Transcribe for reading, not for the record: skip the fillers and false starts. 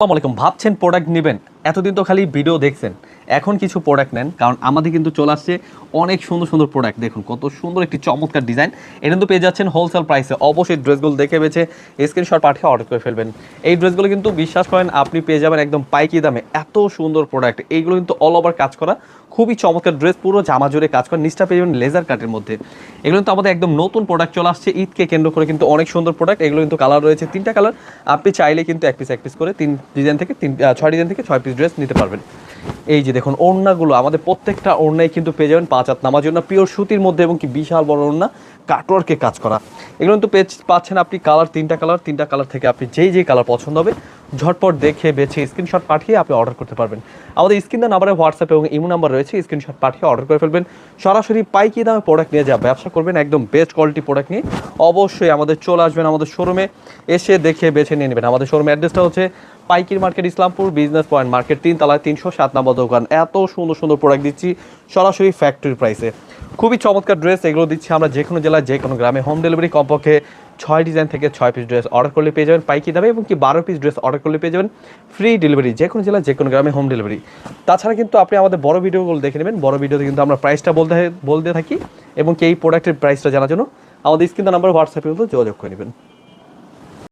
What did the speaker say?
আসসালামু আলাইকুম। ভাবছেন প্রোডাক্ট নেবেন, এতদিন তো খালি ভিডিও দেখছেন, এখন কিছু প্রোডাক্ট নেন, কারণ আমাদের কিন্তু চলে আসছে অনেক সুন্দর সুন্দর প্রোডাক্ট। দেখুন কত সুন্দর একটি চমৎকার ডিজাইন, এটা কিন্তু পেয়ে যাচ্ছেন হোলসেল প্রাইসে। অবশ্যই ড্রেসগুলো দেখে বেছে স্ক্রিনশট পাঠিয়ে অর্ডার করে ফেলবেন। এই ড্রেসগুলো কিন্তু বিশ্বাস করেন আপনি পেয়ে যাবেন একদম পাইকি দামে। এত সুন্দর প্রোডাক্ট, এইগুলো কিন্তু অল ওভার কাজ করা, খুবই চমৎকার ড্রেস, পুরো জামা জুড়ে কাজ করা, নিচটা পেয়ে যাবেন লেজার কাটের মধ্যে। এগুলো কিন্তু আমাদের একদম নতুন প্রোডাক্ট চলে আসছে ঈদকে কেন্দ্র করে, কিন্তু অনেক সুন্দর প্রোডাক্ট। এগুলো কিন্তু কালার রয়েছে তিনটা কালার, আপনি চাইলে কিন্তু এক পিস করে তিন ডিজাইন থেকে ছয় ডিজাইন থেকে 6 পিস ড্রেস নিতে পারবেন। এই যে দেখুন ওড়নাগুলো, আমাদের প্রত্যেকটা ওড়নায় কিন্তু পেয়ে যাবেন 5 হাত নামার জন্য পিওর সুতির মধ্যে, এবং কি বিশাল বড় ওড়না কাটওয়ার্কে কাজ করা। এগুলো কিন্তু পাচ্ছেন আপনি কালার তিনটা কালার থেকে আপনি যেই কালার পছন্দ হবে ঝটপট দেখে বেছে স্ক্রিনশট পাঠিয়ে আপনি অর্ডার করতে পারবেন। আমাদের স্ক্রিন নাম্বারে হোয়াটসঅ্যাপ এবং ইমো নাম্বার রয়েছে, স্ক্রিনশট পাঠিয়ে অর্ডার করে ফেলবেন। সরাসরি পাইকি দামে প্রোডাক্ট নিয়ে যা ব্যবসা করবেন, একদম বেস্ট কোয়ালিটি প্রোডাক্ট নিয়ে অবশ্যই আমাদের চলে আসবেন, আমাদের শোরুমে এসে দেখে বেছে নিয়ে নেবেন। আমাদের শোরুমের অ্যাড্রেসটা হচ্ছে পাইকির market, Islampur business point market, 3 তলায় 307 নম্বর দোকান। এত সুন্দর সুন্দর প্রোডাক্ট দিচ্ছি সরাসরি ফ্যাক্টরি প্রাইসে, খুবই চমৎকার ড্রেস। এগুলো দিচ্ছি আমরা যে কোনো জেলায় যে কোনো গ্রামে হোম ডেলিভারি। কমপক্ষে 6 ডিজাইন থেকে 6 পিস ড্রেস অর্ডার করলে পেয়ে যাবেন পাইকি দামে, এবং কি 12 পিস ড্রেস অর্ডার করলে পেয়ে যাবেন ফ্রি ডেলিভারি, যে কোনো জেলায় যে কোনো গ্রামে হোম ডেলিভারি। তাছাড়া কিন্তু আপনি আমাদের বড় ভিডিওগুলো দেখে নেবেন, বড় ভিডিওতে কিন্তু আমরা প্রাইসটা বলতে থাকি, এবং কি এই প্রোডাক্টের প্রাইসটা জানার জন্য আমাদের স্ক্রিন নাম্বার হোয়াটসঅ্যাপে কিন্তু যোগাযোগ করে নেবেন।